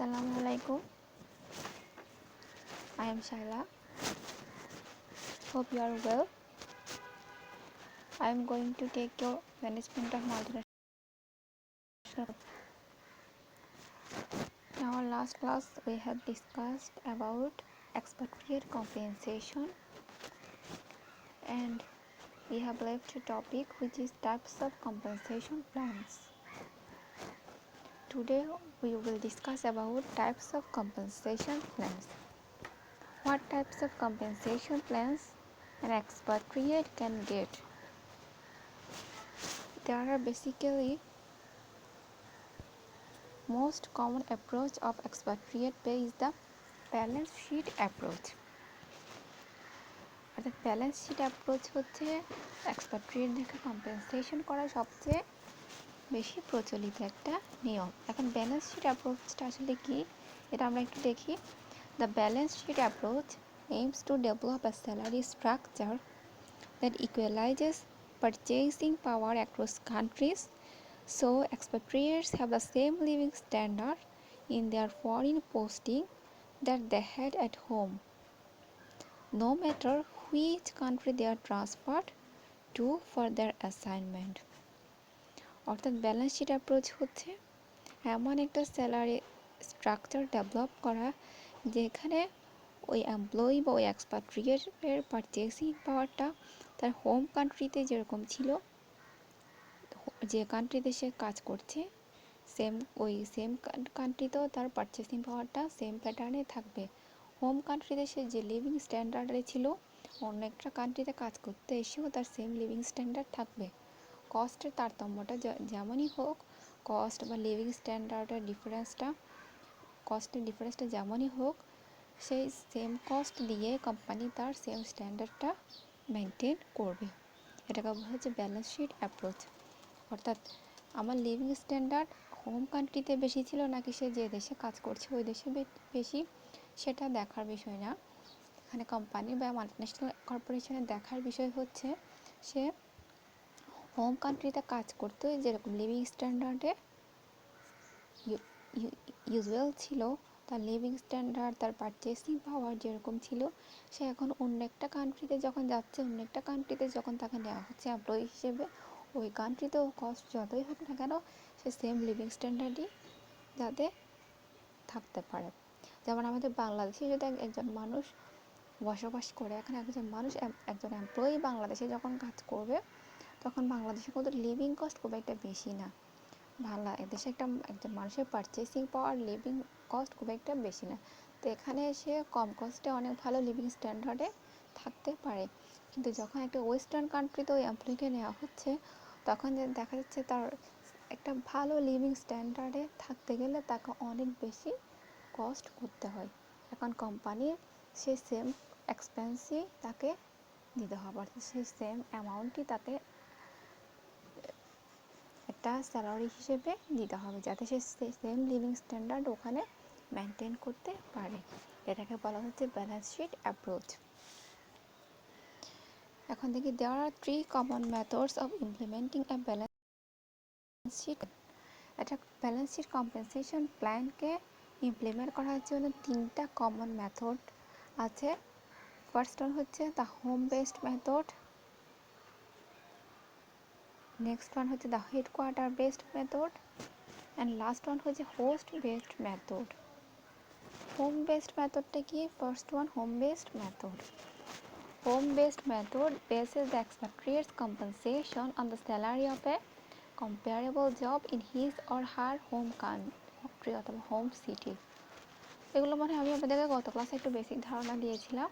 Assalamualaikum. I am Shaila. Hope you are well. I am going to take your management of multinational. In our last class, we have discussed about expatriate compensation, and we have left a topic which is types of compensation plans. Today, we will discuss about types of compensation plans. What types of compensation plans an expatriate can get? There are basically most common approach of expatriate pay is the balance sheet approach. অর্থাৎ balance sheet approach হচ্ছে এক্সপাট্রিয়েটদেরকে compensation করা সবচেয়ে বেশি প্রচলিত একটা নিয়ম। এখন balance sheet অ্যাপ্রোচটা আসলে কি এটা আমরা একটু দেখি। The balance sheet approach aims to develop a salary structure that equalizes purchasing power across countries, so expatriates have the same living standard in their foreign posting that they had at home, no matter which country they are transferred to for their assignment. অর্থাৎ balance sheet approach হচ্ছে এমন একটা salary structure develop করা যেখানে ওই employee বা ওই এক্সপাট্রিয়েটের purchasing পাওয়ারটা তার হোম কান্ট্রিতে যেরকম ছিল, যে কান্ট্রিতে সে কাজ করছে সেম কান্ট্রিতেও তার পারচেসিং পাওয়ারটা সেম প্যাটার্নে থাকবে। হোম কান্ট্রিতে সে যে লিভিং স্ট্যান্ডার্ডে ছিল অন্য একটা কান্ট্রিতে কাজ করতে এসেও তার সেম লিভিং স্ট্যান্ডার্ড থাকবে। কস্টের তারতম্যটা যেমনই হোক, কস্ট বা লিভিং স্ট্যান্ডার্ডের কস্টের ডিফারেন্সটা যেমনই হোক, সেই সেম কস্ট দিয়ে কোম্পানি তার সেম স্ট্যান্ডার্ডটা মেনটেন করবে। এটাকে বলা হচ্ছে ব্যালেন্স শিট অ্যাপ্রোচ। অর্থাৎ আমার লিভিং স্ট্যান্ডার্ড হোম কান্ট্রিতে বেশি ছিল নাকি সে যে দেশে কাজ করছে ওই দেশে বেশি, সেটা দেখার বিষয় না। এখানে কোম্পানি বা মাল্টিন্যাশনাল কর্পোরেশনের দেখার বিষয় হচ্ছে সে হোম কান্ট্রিতে কাজ করতে যেরকম লিভিং স্ট্যান্ডার্ডে ইউজুয়াল ছিল, তার লিভিং স্ট্যান্ডার্ড তার পারচেসিং পাওয়ার যেরকম ছিল, সে এখন অন্য একটা কান্ট্রিতে যখন যাচ্ছে, অন্য একটা কান্ট্রিতে যখন তাকে নেওয়া হচ্ছে এমপ্লয়ি হিসেবে, ওই কান্ট্রিতেও কস্ট যতই হোক না কেন সে সেম লিভিং স্ট্যান্ডার্ডই যাতে থাকতে পারে। যেমন আমাদের বাংলাদেশে যদি একজন মানুষ বসবাস করে, এখন একজন এমপ্লয়ি বাংলাদেশে যখন কাজ করবে তখন বাংলাদেশে কিন্তু লিভিং কস্ট খুব একটা বেশি না। এদেশে একজন মানুষের পারচেসিং পাওয়ার লিভিং কস্ট খুব একটা বেশি না, তো এখানে সে কম কস্টে অনেক ভালো লিভিং স্ট্যান্ডার্ডে থাকতে পারে। কিন্তু যখন একটা ওয়েস্টার্ন কান্ট্রিতে ওই এমপ্লয়িকে নেওয়া হচ্ছে তখন দেখা যাচ্ছে তার একটা ভালো লিভিং স্ট্যান্ডার্ডে থাকতে গেলে তাকে অনেক বেশি কস্ট করতে হয়। এখন কোম্পানির সেই সেম এক্সপেন্সই তাকে দিতে হবে, অর্থাৎ সেই সেম অ্যামাউন্টই তাকে একটা স্যালারি হিসেবে দিতে হবে যাতে সে সেম লিভিং স্ট্যান্ডার্ড ওখানে মেনটেন করতে পারে। এটাকে বলা হচ্ছে ব্যালেন্স শিট অ্যাপ্রোচ। এখন দেখি there are 3 common methods of implementing a balance sheet. একটা ব্যালেন্স শিট কম্পেনসেশন প্ল্যানকে ইমপ্লিমেন্ট করার জন্য 3টা কমন মেথড আছে। ফার্স্ট ওয়ান হচ্ছে the home based method, next one হচ্ছে the headquarter based method, and last one হচ্ছে host based method. Home based মেথডটা কি? First one, home based method. Home based method bases the expatriate's compensation on the salary of a comparable job in his or her home country অথবা home city. এগুলো মানে আমি আপনাদেরকে গত ক্লাসে একটু বেসিক ধারণা দিয়েছিলাম।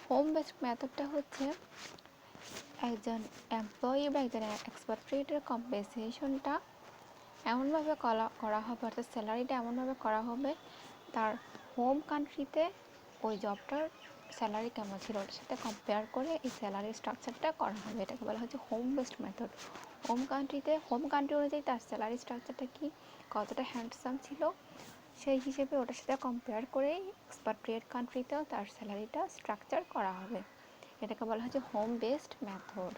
হোম বেসড মেথডটা হচ্ছে একজন এমপ্লয়ি বা একজন এক্সপাট্রিয়েটের কম্পেনসেশনটা এমনভাবে করা হবে, অর্থাৎ স্যালারিটা এমনভাবে করা হবে তার হোম কান্ট্রিতে ওই জবটার স্যালারি কেমন ছিল ওটার সাথে কম্পেয়ার করে এই স্যালারি স্ট্রাকচারটা করা হবে। এটাকে বলা হচ্ছে home based method. Home country অনুযায়ী তার স্যালারি স্ট্রাকচারটা কি, কতটা হ্যান্ডসাম ছিল, সেই হিসেবে ওটার সাথে কম্পেয়ার করেই এক্সপাট্রিয়েট কান্ট্রিতেও তার স্যালারিটা স্ট্রাকচার করা হবে। এটাকে বলা হচ্ছে হোম বেসড মেথড।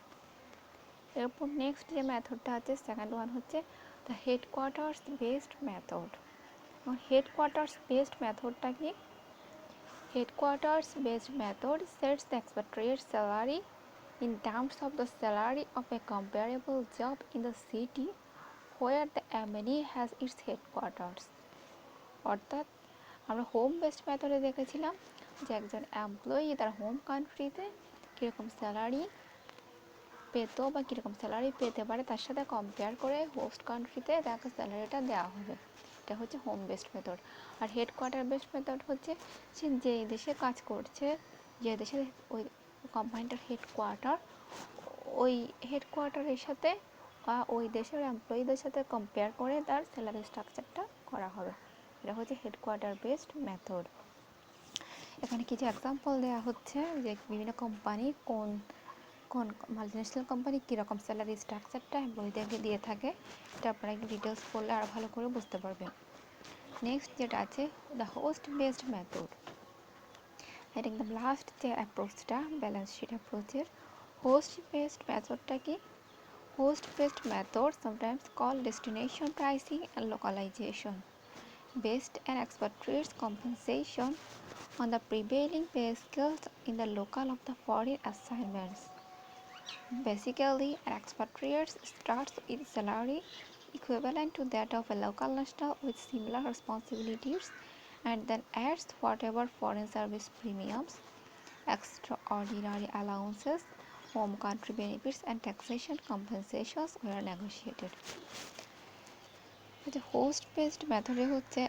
এরপর নেক্সট যে মেথডটা আছে সেকেন্ড ওয়ান হচ্ছে the headquarters based method. Headquarters based মেথডটা কি? Headquarters based method sets the expatriate salary in terms of the salary of a comparable job in the city where the MNE has its headquarters. অর্থাৎ আমরা home based মেথডে দেখেছিলাম যে একজন employee তার home কান্ট্রিতে কীরকম স্যালারি পেত বা কীরকম স্যালারি পেতে পারে তার সাথে কম্পেয়ার করে হোস্ট কান্ট্রিতে তাকে স্যালারিটা দেওয়া হবে। এটা হচ্ছে হোম বেসড মেথড। আর হেডকোয়ার্টার বেসড মেথড হচ্ছে সে যেই দেশে কাজ করছে, যে দেশে ওই কোম্পানিটার হেডকোয়ার্টার, ওই হেডকোয়ার্টারের সাথে বা ওই দেশের এমপ্লয়িদের সাথে কম্পেয়ার করে তার স্যালারি স্ট্রাকচারটা করা হবে। এটা হচ্ছে হেডকোয়ার্টার বেসড মেথড। এখানে কিছু এক্সাম্পল দেওয়া হচ্ছে যে বিভিন্ন কোম্পানি কোন কোন মাল্টিন্যাশনাল কোম্পানি কীরকম স্যালারি স্ট্রাকচারটা এমপ্লয়িদেরকে দিয়ে থাকে, এটা আপনারা একটু ডিটেলস পড়লে আরও ভালো করে বুঝতে পারবেন। নেক্সট যেটা আছে দ্য হোস্ট বেসড মেথড। এটা একদম লাস্ট যে অ্যাপ্রোচটা ব্যালেন্স শিট অ্যাপ্রোচের। হোস্ট বেসড মেথডটা কি? Host based method sometimes called destination pricing and localization based an expatriate's compensation on the prevailing pay scales in the local of the foreign assignments. Basically, an expatriate starts with salary equivalent to that of a local national with similar responsibilities and then adds whatever foreign service premiums, extraordinary allowances, home country benefits and taxation compensations were negotiated. Host based মেথডে হচ্ছে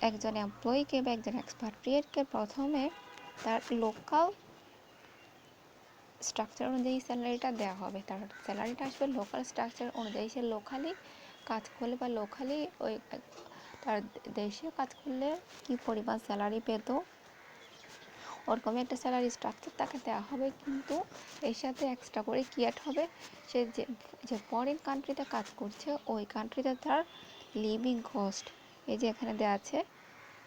একজন এমপ্লয়িকে বা একজন এক্সপাট্রিয়েটকে প্রথমে তার local structure অনুযায়ী স্যালারিটা দেওয়া হবে। তার স্যালারিটা আসবে লোকাল স্ট্রাকচার অনুযায়ী। সে লোকালি কাজ করলে বা লোকালি ওই তার দেশে কাজ করলে কী পরিমাণ স্যালারি পেত ওরকমই একটা স্যালারি স্ট্রাকচার তাকে দেওয়া হবে, কিন্তু এর সাথে এক্সট্রা করে কি অ্যাড হবে, সে যে ফরেন কান্ট্রিতে কাজ করছে ওই কান্ট্রিতে তার লিভিং কস্ট, এই যে এখানে দেওয়া আছে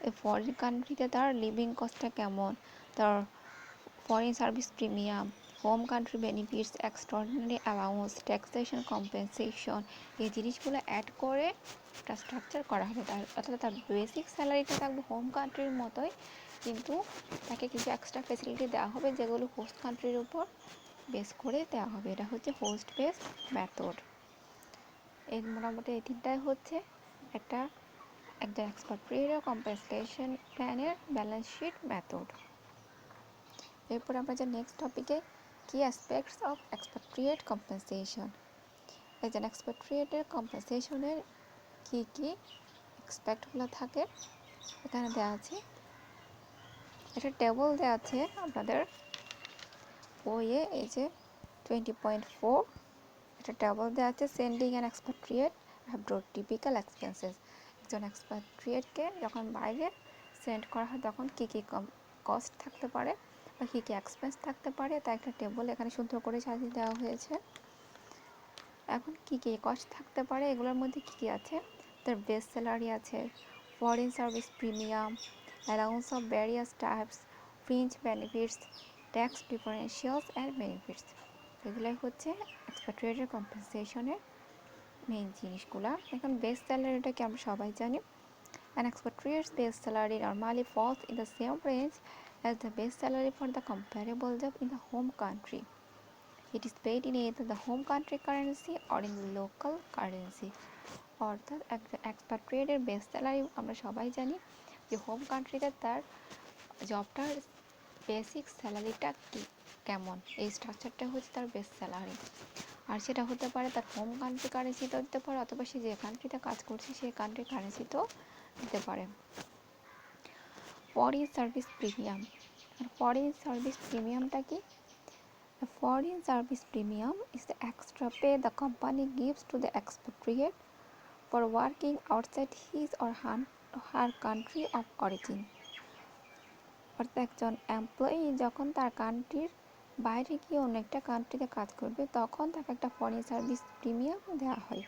এই ফরেন কান্ট্রিতে তার লিভিং কস্টটা কেমন, তার foreign service premium, home country benefits, extraordinary allowance, taxation compensation, এই জিনিসগুলো অ্যাড করে একটা স্ট্রাকচার করা হবে। অর্থাৎ তার বেসিক স্যালারিটা থাকবে হোম কান্ট্রির মতোই, কিন্তু তাকে কিছু এক্সট্রা ফেসিলিটি দেওয়া হবে যেগুলো হোস্ট কান্ট্রির উপর বেস করে দেওয়া হবে। এটা হচ্ছে হোস্ট বেসড মেথড। এই মোটামুটি এই তিনটাই হচ্ছে একজন এক্সপাট্রিয়েট কম্পেনসেশন প্ল্যানের ব্যালেন্স শিট মেথড। এরপর আমরা যে নেক্সট টপিকে কি অ্যাসপেক্টস অফ এক্সপাট্রিয়েট কম্পেনসেশন। একজন এক্সপাট্রিয়েটের কম্পেনসেশনের কী কী এক্সপেক্টগুলো থাকে এখানে দেওয়া আছে। একটা টেবল দেওয়া আছে আপনাদের বইয়ে, এই যে 20.4 একটা টেবল দেওয়া আছে sending an expatriate abroad typical expenses. একজন এক্সপাট্রিয়েটকে যখন বাইরে সেন্ড করা হয় তখন কী কী কস্ট থাকতে পারে বা কী কী এক্সপেন্স থাকতে পারে তা একটা টেবল এখানে সুন্দর করে সাজিয়ে দেওয়া হয়েছে। এখন কী কী কস্ট থাকতে পারে এগুলোর মধ্যে কী কী আছে, তার বেস স্যালারি আছে, foreign service premium, allowance of various types, fringe benefits, tax differentials and benefits. এগুলোই হচ্ছে এক্সপাট্রিয়েটের কম্পেনসেশনের মেইন জিনিসগুলো। এখন বেস স্যালারিটাকে আমরা সবাই জানি। An expatriate's base salary normally falls in the same range as the base salary for the comparable job in the home country. It is paid in either the home country currency or in the local currency. অর্থাৎ এক্সপাট্রিয়েটের base salary আমরা সবাই জানি যে home কান্ট্রিতে তার জবটার basic স্যালারিটা কেমন, এই স্ট্রাকচারটা হচ্ছে তার বেস স্যালারি। আর সেটা হতে পারে তার হোম কান্ট্রি কারেন্সিতেও দিতে পারে অথবা সে যে কান্ট্রিতে কাজ করছে সেই কান্ট্রি কারেন্সিতেও দিতে পারে। Foreign service premium. Foreign service প্রিমিয়ামটা কি? The foreign service premium is the extra pay the company gives to the expatriate for working outside his or her country of origin. অর্থাৎ একজন এমপ্লয়ি যখন তার কান্ট্রির বাইরে গিয়ে অন্য একটা কান্ট্রিতে কাজ করবে তখন তাকে একটা ফরেন সার্ভিস প্রিমিয়াম দেওয়া হয়।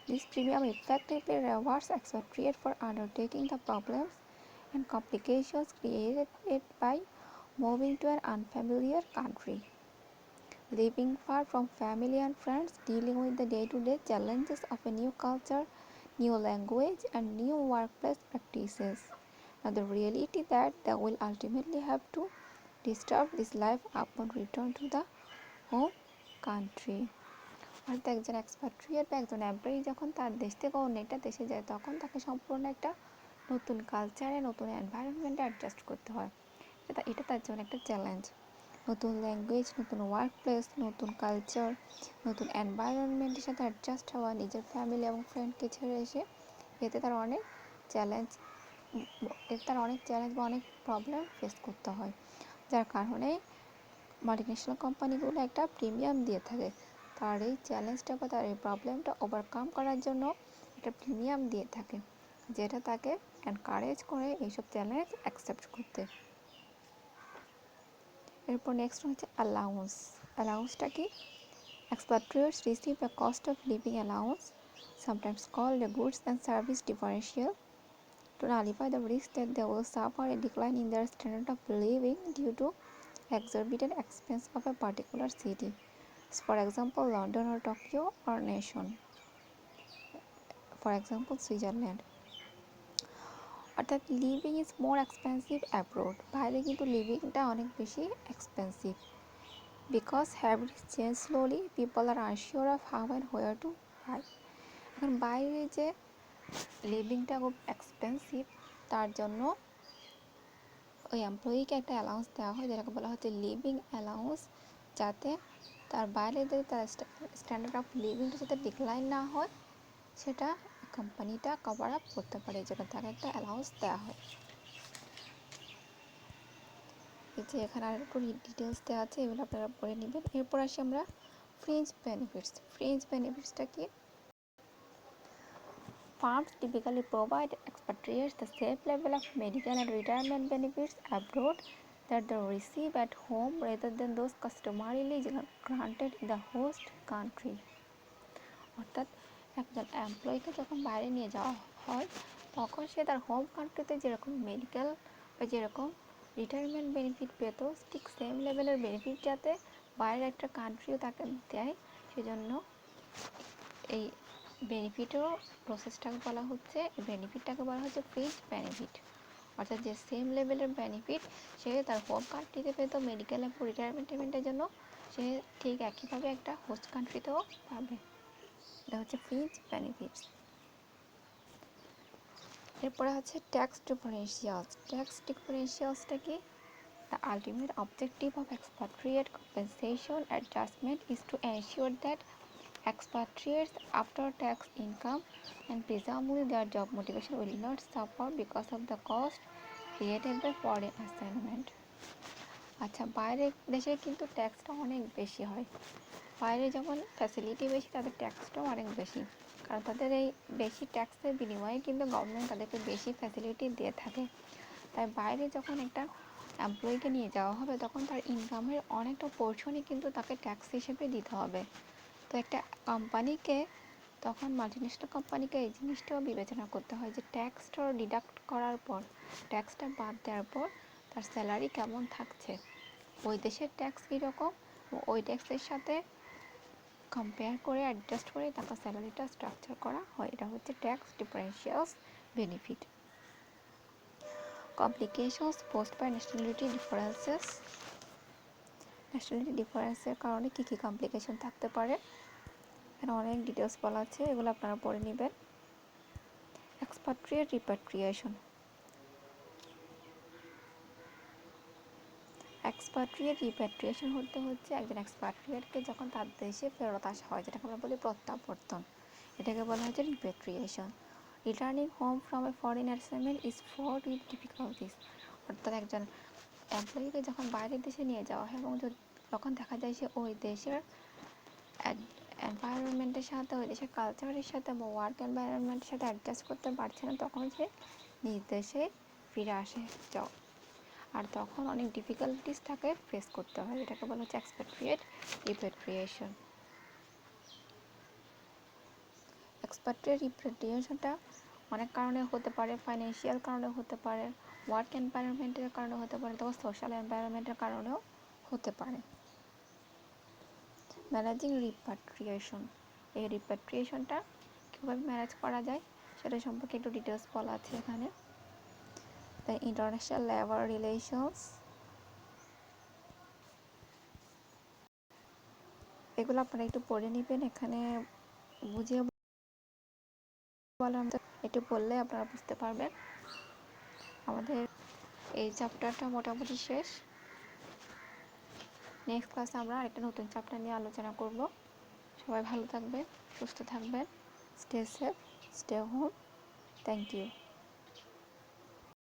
This premium effectively rewards expatriate for undertaking the problems and complications created by moving to an unfamiliar country, living far from family and friends, dealing with the day-to-day challenges of a new culture, new language, and new workplace practices. Now, the reality that they will ultimately have to disturb this life upon return to the home country. অর্থাৎ একজন এক্সপাট্রিয়েট বা একজন employee যখন তার দেশ থেকে অন্য একটা দেশে যায় তখন তাকে সম্পূর্ণ একটা নতুন কালচারে নতুন এনভায়রনমেন্টে অ্যাডজাস্ট করতে হয়। এটা তার জন্য একটা চ্যালেঞ্জ। নতুন ল্যাঙ্গুয়েজ, নতুন ওয়ার্ক প্লেস, নতুন কালচার, নতুন এনভায়রনমেন্টের সাথে অ্যাডজাস্ট হওয়া, নিজের ফ্যামিলি এবং ফ্রেন্ডকে ছেড়ে এসে এতে তার অনেক চ্যালেঞ্জ বা অনেক প্রবলেম ফেস করতে হয়, যার কারণে মাল্টিন্যাশনাল কোম্পানিগুলো একটা প্রিমিয়াম দিয়ে থাকে। তার এই চ্যালেঞ্জটা বা তার এই প্রবলেমটা ওভারকাম করার জন্য একটা প্রিমিয়াম দিয়ে থাকে, যেটা তাকে এনকারেজ করে এইসব চ্যালেঞ্জ অ্যাকসেপ্ট করতে। এরপর নেক্সট হচ্ছে অ্যালাউন্সটা কি? Expatriates receive a cost of living allowance, sometimes called a goods and service differential, to nullify the risk that they will suffer a decline in their standard of living due to exorbitant expense of a particular city, for example London or Tokyo, or nation, for example Switzerland. অর্থাৎ living is more expensive abroad, বাইরে কিন্তু লিভিংটা অনেক বেশি expensive. Because habits change slowly, people are unsure of how and where to buy. এখন বাইরে যে লিভিংটা খুব এক্সপেন্সিভ, তার জন্য ওই এমপ্লয়িকে একটা অ্যালাউন্স দেওয়া হয় যেটাকে বলা হচ্ছে লিভিং অ্যালাউন্স, যাতে তার বাইরে যদি তার স্ট্যান্ডার্ড অফ লিভিংটা যাতে ডিক্লাইন না হয় সেটা কোম্পানিটা কভার আপ করতে পারে, এই জন্য তাকে একটা অ্যালাউন্স দেওয়া হয়। এই যে এখানে আর একটু ডিটেলস দেওয়া আছে, এগুলো আপনারা পড়ে নেবেন। এরপর আসি আমরা ফ্রিঞ্জ বেনিফিটসটা কি? Firms typically provide expatriates the same level of medical and retirement benefits abroad that they receive at home rather than those customarily granted in the host country. অর্থাৎ একজন এমপ্লয়িকে যখন বাইরে নিয়ে যাওয়া হয় তখন সে তার হোম কান্ট্রিতে যেরকম মেডিকেল বা যেরকম রিটায়ারমেন্ট বেনিফিট পেত, ঠিক সেম লেভেলের বেনিফিট যাতে বাইরের একটা কান্ট্রিও তাকে দেয়, সেজন্য এই বেনিফিটও প্রসেসটাকে বলা হচ্ছে, বেনিফিটটাকে বলা হচ্ছে ফ্রিঞ্জ বেনিফিট। অর্থাৎ যে সেম লেভেলের বেনিফিট সে তার হোম কান্ট্রিতে পেত মেডিকেল এবং রিটায়ারমেন্টের জন্য, সে ঠিক একইভাবে একটা হোস্ট কান্ট্রিতেও পাবে। এটা হচ্ছে ফ্রিঞ্জ বেনিফিটস। এরপরে হচ্ছে ট্যাক্স ডিফারেন্সিয়ালসটা কি? The ultimate objective of expatriate compensation adjustment is to ensure that expatriates after-tax income and presumably their job motivation will not suffer because of the cost created by foreign assignment. আচ্ছা, বাইরের দেশে কিন্তু ট্যাক্সটা অনেক বেশি হয়। বাইরে যেমন ফ্যাসিলিটি বেশি, তাদের ট্যাক্সটাও অনেক বেশি, কারণ তাদের এই বেশি ট্যাক্সের বিনিময়ে কিন্তু গভর্নমেন্ট তাদেরকে বেশি ফ্যাসিলিটি দিয়ে থাকে। তাই বাইরে যখন একটা এমপ্লয়িকে নিয়ে যাওয়া হবে তখন তার ইনকামের অনেকটা পোর্শনই কিন্তু তাকে ট্যাক্স হিসেবে দিতে হবে। তো একটা কোম্পানিকে তখন মাল্টিন্যাশনাল কোম্পানিকে এই জিনিসটাও বিবেচনা করতে হয় যে ট্যাক্সটা ডিডাক্ট করার পর, ট্যাক্সটা বাদ দেওয়ার পর তার স্যালারি কেমন থাকছে, ওই দেশের ট্যাক্স কীরকম, ওই ট্যাক্সের সাথে কম্পেয়ার করে অ্যাডজাস্ট করে তাকে স্যালারিটা স্ট্রাকচার করা হয়। এটা হচ্ছে tax differentials benefit. Complications post by nationality ডিফারেন্সের কারণে কী কী কমপ্লিকেশন থাকতে পারে, এখানে অনেক ডিটেলস বলা আছে, এগুলো আপনারা পড়ে নেবেন। এক্সপাট্রিয়েট রিপ্যাট্রিয়েশন হতে হচ্ছে একজন এক্সপাট্রিয়েটকে যখন তার দেশে ফেরত আসা হয়, যেটাকে আমরা বলি প্রত্যাবর্তন, এটাকে বলা হচ্ছে repatriation. Returning home from a foreign assignment is fraud with difficulties. অর্থাৎ একজন এমপ্লয়িকে যখন বাইরের দেশে নিয়ে যাওয়া হয় এবং যখন দেখা যায় সে ওই দেশের এনভায়রনমেন্টের সাথে, ওই দেশের কালচারের সাথে বা ওয়ার্ক এনভায়রনমেন্টের সাথে অ্যাডজাস্ট করতে পারছে না, তখন সে নিজ দেশে ফিরে আসে আর তখন অনেক ডিফিকাল্টিস তাকে ফেস করতে হয়, এটাকে বলা হচ্ছে এক্সপাট্রিয়েট রিপ্যাট্রিয়েশন। এক্সপাট্রিয়েট রিপ্যাট্রিয়েশনটা অনেক কারণে হতে পারে, ফাইন্যান্সিয়াল কারণে হতে পারে, ওয়ার্ক এনভায়রনমেন্টের কারণে হতে পারে, তখন সোশ্যাল এনভায়রনমেন্টের কারণেও হতে পারে। ম্যানেজিং রিপ্যাট্রিয়েশন, এই রিপ্যাট্রিয়েশনটা কীভাবে ম্যানেজ করা যায়? সেটা সম্পর্কে একটু ডিটেলস বলা আছে এখানে। দ্য ইন্টারন্যাশনাল লেবার রিলেশনস, এগুলো আপনারা একটু পড়ে নেবেন, এখানে বুঝিয়ে বলার একটু পড়লে আপনারা বুঝতে পারবেন। আমাদের এই চ্যাপ্টারটা মোটামুটি শেষ। নেক্সট ক্লাসে আমরা আরেকটা নতুন চ্যাপ্টার নিয়ে আলোচনা করব। সবাই ভালো থাকবেন, সুস্থ থাকবেন, stay safe, stay home. Thank you.